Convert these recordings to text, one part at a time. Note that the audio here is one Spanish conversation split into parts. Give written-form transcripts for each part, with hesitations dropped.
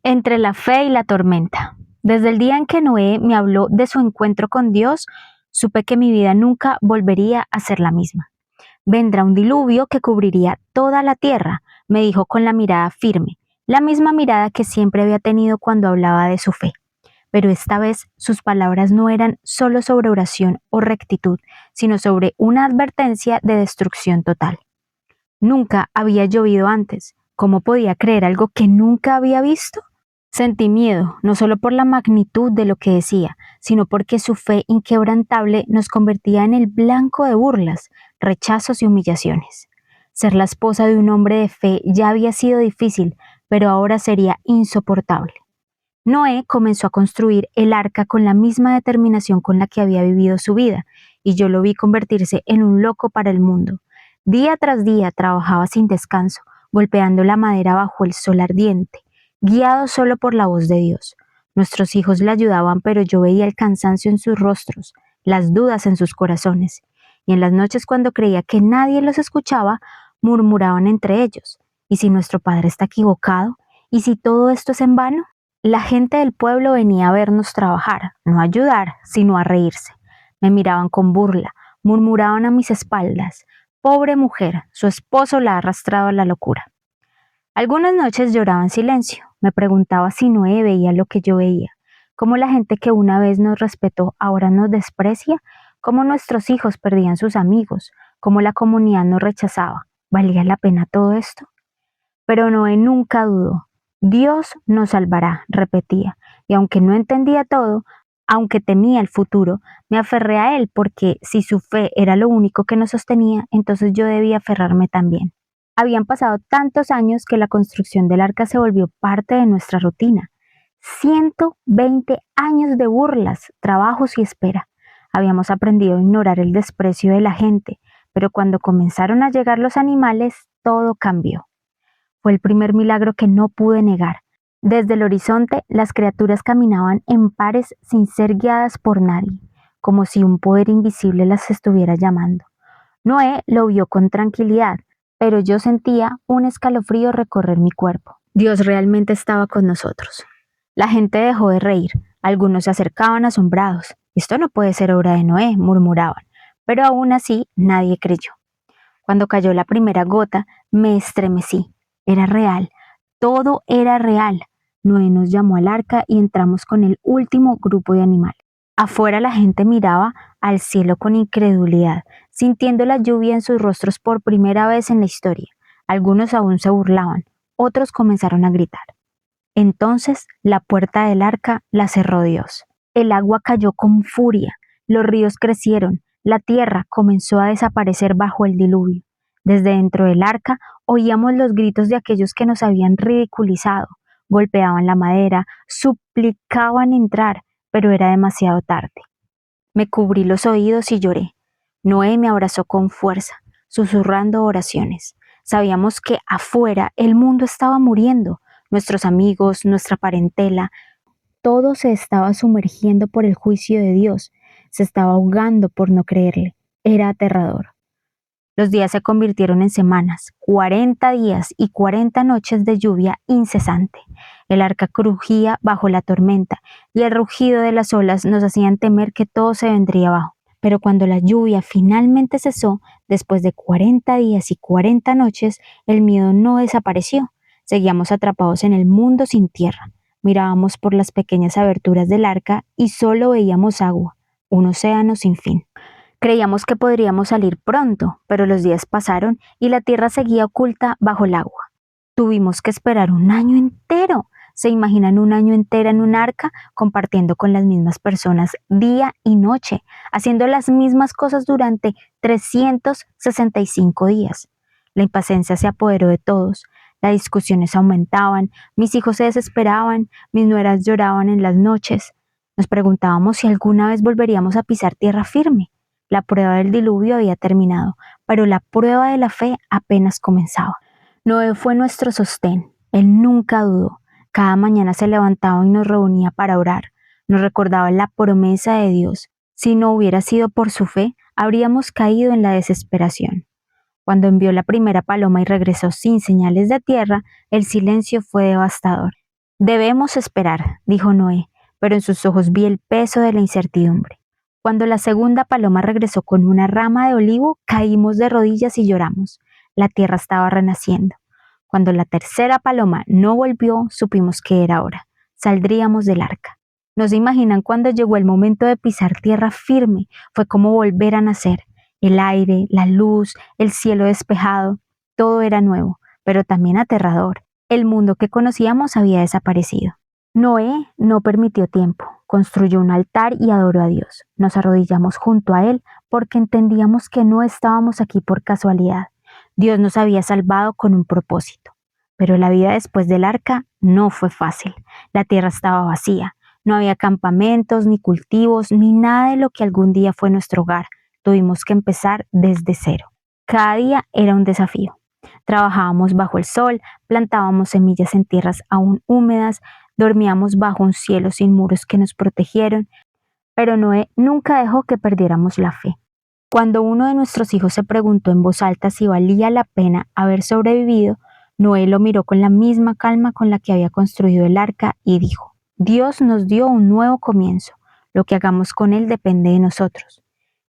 Entre la fe y la tormenta. Desde el día en que Noé me habló de su encuentro con Dios, supe que mi vida nunca volvería a ser la misma. Vendrá un diluvio que cubriría toda la tierra, me dijo con la mirada firme, la misma mirada que siempre había tenido cuando hablaba de su fe. Pero esta vez sus palabras no eran solo sobre oración o rectitud, sino sobre una advertencia de destrucción total. Nunca había llovido antes. ¿Cómo podía creer algo que nunca había visto? Sentí miedo, no solo por la magnitud de lo que decía, sino porque su fe inquebrantable nos convertía en el blanco de burlas, rechazos y humillaciones. Ser la esposa de un hombre de fe ya había sido difícil, pero ahora sería insoportable. Noé comenzó a construir el arca con la misma determinación con la que había vivido su vida, y yo lo vi convertirse en un loco para el mundo. Día tras día trabajaba sin descanso, golpeando la madera bajo el sol ardiente, guiado solo por la voz de Dios. Nuestros hijos le ayudaban, pero yo veía el cansancio en sus rostros, las dudas en sus corazones, y en las noches cuando creía que nadie los escuchaba, murmuraban entre ellos, ¿y si nuestro padre está equivocado? ¿Y si todo esto es en vano? La gente del pueblo venía a vernos trabajar, no a ayudar, sino a reírse. Me miraban con burla, murmuraban a mis espaldas, pobre mujer, su esposo la ha arrastrado a la locura. Algunas noches lloraba en silencio, me preguntaba si Noé veía lo que yo veía, cómo la gente que una vez nos respetó ahora nos desprecia, cómo nuestros hijos perdían sus amigos, cómo la comunidad nos rechazaba. ¿Valía la pena todo esto? Pero Noé nunca dudó. Dios nos salvará, repetía, y aunque no entendía todo, aunque temía el futuro, me aferré a él porque si su fe era lo único que nos sostenía, entonces yo debía aferrarme también. Habían pasado tantos años que la construcción del arca se volvió parte de nuestra rutina. 120 años de burlas, trabajos y espera. Habíamos aprendido a ignorar el desprecio de la gente, pero cuando comenzaron a llegar los animales, todo cambió. Fue el primer milagro que no pude negar. Desde el horizonte, las criaturas caminaban en pares sin ser guiadas por nadie, como si un poder invisible las estuviera llamando. Noé lo vio con tranquilidad, pero yo sentía un escalofrío recorrer mi cuerpo. Dios realmente estaba con nosotros. La gente dejó de reír. Algunos se acercaban asombrados. Esto no puede ser obra de Noé, murmuraban. Pero aún así nadie creyó. Cuando cayó la primera gota, me estremecí. Era real, todo era real. Noé nos llamó al arca y entramos con el último grupo de animales. Afuera la gente miraba al cielo con incredulidad, sintiendo la lluvia en sus rostros por primera vez en la historia. Algunos aún se burlaban, otros comenzaron a gritar. Entonces la puerta del arca la cerró Dios. El agua cayó con furia, los ríos crecieron, la tierra comenzó a desaparecer bajo el diluvio. Desde dentro del arca oíamos los gritos de aquellos que nos habían ridiculizado, golpeaban la madera, suplicaban entrar, pero era demasiado tarde. Me cubrí los oídos y lloré. Noé me abrazó con fuerza, susurrando oraciones. Sabíamos que afuera el mundo estaba muriendo, nuestros amigos, nuestra parentela, todo se estaba sumergiendo por el juicio de Dios, se estaba ahogando por no creerle. Era aterrador. Los días se convirtieron en semanas, 40 días y 40 noches de lluvia incesante. El arca crujía bajo la tormenta y el rugido de las olas nos hacían temer que todo se vendría abajo. Pero cuando la lluvia finalmente cesó, después de 40 días y 40 noches, el miedo no desapareció. Seguíamos atrapados en el mundo sin tierra. Mirábamos por las pequeñas aberturas del arca y solo veíamos agua, un océano sin fin. Creíamos que podríamos salir pronto, pero los días pasaron y la tierra seguía oculta bajo el agua. Tuvimos que esperar un año entero. ¿Se imaginan un año entero en un arca, compartiendo con las mismas personas día y noche, haciendo las mismas cosas durante 365 días? La impaciencia se apoderó de todos. Las discusiones aumentaban, mis hijos se desesperaban, mis nueras lloraban en las noches. Nos preguntábamos si alguna vez volveríamos a pisar tierra firme. La prueba del diluvio había terminado, pero la prueba de la fe apenas comenzaba. Noé fue nuestro sostén. Él nunca dudó. Cada mañana se levantaba y nos reunía para orar. Nos recordaba la promesa de Dios. Si no hubiera sido por su fe, habríamos caído en la desesperación. Cuando envió la primera paloma y regresó sin señales de tierra, el silencio fue devastador. Debemos esperar, dijo Noé, pero en sus ojos vi el peso de la incertidumbre. Cuando la segunda paloma regresó con una rama de olivo, caímos de rodillas y lloramos. La tierra estaba renaciendo. Cuando la tercera paloma no volvió, supimos que era hora. Saldríamos del arca. No se imaginan cuando llegó el momento de pisar tierra firme. Fue como volver a nacer. El aire, la luz, el cielo despejado, todo era nuevo, pero también aterrador. El mundo que conocíamos había desaparecido. Noé no permitió tiempo. Construyó un altar y adoró a Dios. Nos arrodillamos junto a él porque entendíamos que no estábamos aquí por casualidad. Dios nos había salvado con un propósito. Pero la vida después del arca no fue fácil. La tierra estaba vacía. No había campamentos, ni cultivos, ni nada de lo que algún día fue nuestro hogar. Tuvimos que empezar desde cero. Cada día era un desafío. Trabajábamos bajo el sol, plantábamos semillas en tierras aún húmedas, dormíamos bajo un cielo sin muros que nos protegieron, pero Noé nunca dejó que perdiéramos la fe. Cuando uno de nuestros hijos se preguntó en voz alta si valía la pena haber sobrevivido, Noé lo miró con la misma calma con la que había construido el arca y dijo: Dios nos dio un nuevo comienzo, lo que hagamos con él depende de nosotros.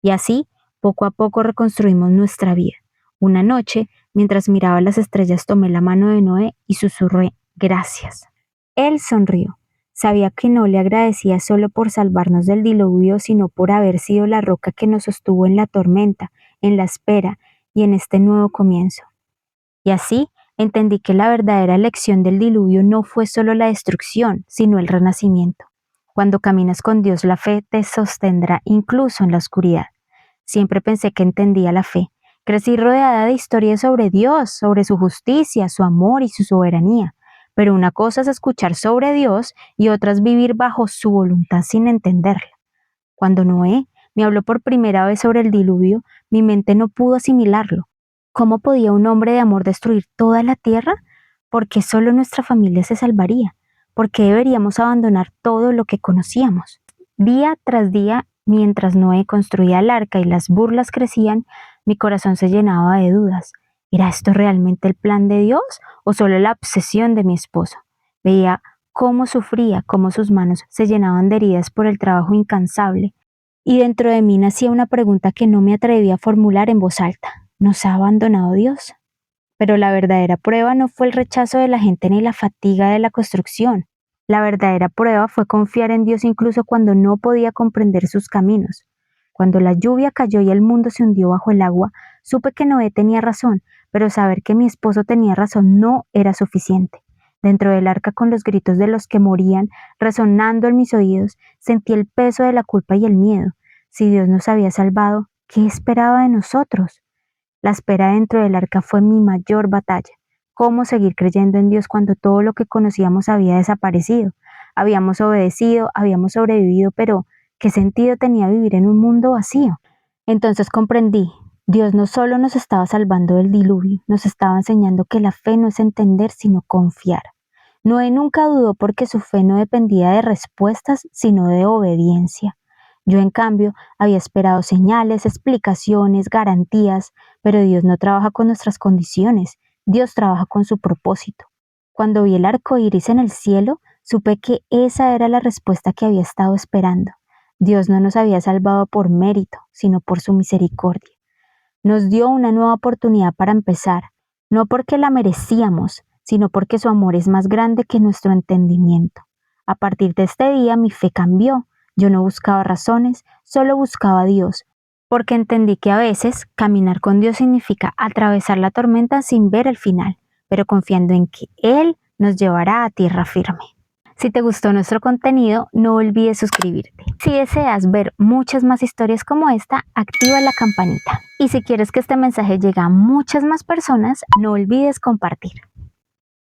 Y así, poco a poco reconstruimos nuestra vida. Una noche, mientras miraba las estrellas, tomé la mano de Noé y susurré: gracias. Él sonrió. Sabía que no le agradecía solo por salvarnos del diluvio, sino por haber sido la roca que nos sostuvo en la tormenta, en la espera y en este nuevo comienzo. Y así entendí que la verdadera lección del diluvio no fue solo la destrucción, sino el renacimiento. Cuando caminas con Dios, la fe te sostendrá incluso en la oscuridad. Siempre pensé que entendía la fe. Crecí rodeada de historias sobre Dios, sobre su justicia, su amor y su soberanía. Pero una cosa es escuchar sobre Dios y otra es vivir bajo su voluntad sin entenderla. Cuando Noé me habló por primera vez sobre el diluvio, mi mente no pudo asimilarlo. ¿Cómo podía un hombre de amor destruir toda la tierra? ¿Por qué solo nuestra familia se salvaría? ¿Por qué deberíamos abandonar todo lo que conocíamos? Día tras día, mientras Noé construía el arca y las burlas crecían, mi corazón se llenaba de dudas. ¿Era esto realmente el plan de Dios o solo la obsesión de mi esposo? Veía cómo sufría, cómo sus manos se llenaban de heridas por el trabajo incansable, y dentro de mí nacía una pregunta que no me atrevía a formular en voz alta. ¿Nos ha abandonado Dios? Pero la verdadera prueba no fue el rechazo de la gente ni la fatiga de la construcción. La verdadera prueba fue confiar en Dios incluso cuando no podía comprender sus caminos. Cuando la lluvia cayó y el mundo se hundió bajo el agua, supe que Noé tenía razón, pero saber que mi esposo tenía razón no era suficiente. Dentro del arca, con los gritos de los que morían resonando en mis oídos, sentí el peso de la culpa y el miedo. Si Dios nos había salvado, ¿qué esperaba de nosotros? La espera dentro del arca fue mi mayor batalla. ¿Cómo seguir creyendo en Dios cuando todo lo que conocíamos había desaparecido? Habíamos obedecido, habíamos sobrevivido, pero ¿qué sentido tenía vivir en un mundo vacío? Entonces comprendí. Dios no solo nos estaba salvando del diluvio, nos estaba enseñando que la fe no es entender, sino confiar. Noé nunca dudó porque su fe no dependía de respuestas, sino de obediencia. Yo, en cambio, había esperado señales, explicaciones, garantías, pero Dios no trabaja con nuestras condiciones, Dios trabaja con su propósito. Cuando vi el arco iris en el cielo, supe que esa era la respuesta que había estado esperando. Dios no nos había salvado por mérito, sino por su misericordia. Nos dio una nueva oportunidad para empezar, no porque la merecíamos, sino porque su amor es más grande que nuestro entendimiento. A partir de este día mi fe cambió. Yo no buscaba razones, solo buscaba a Dios, porque entendí que a veces caminar con Dios significa atravesar la tormenta sin ver el final, pero confiando en que Él nos llevará a tierra firme. Si te gustó nuestro contenido, no olvides suscribirte. Si deseas ver muchas más historias como esta, activa la campanita. Y si quieres que este mensaje llegue a muchas más personas, no olvides compartir.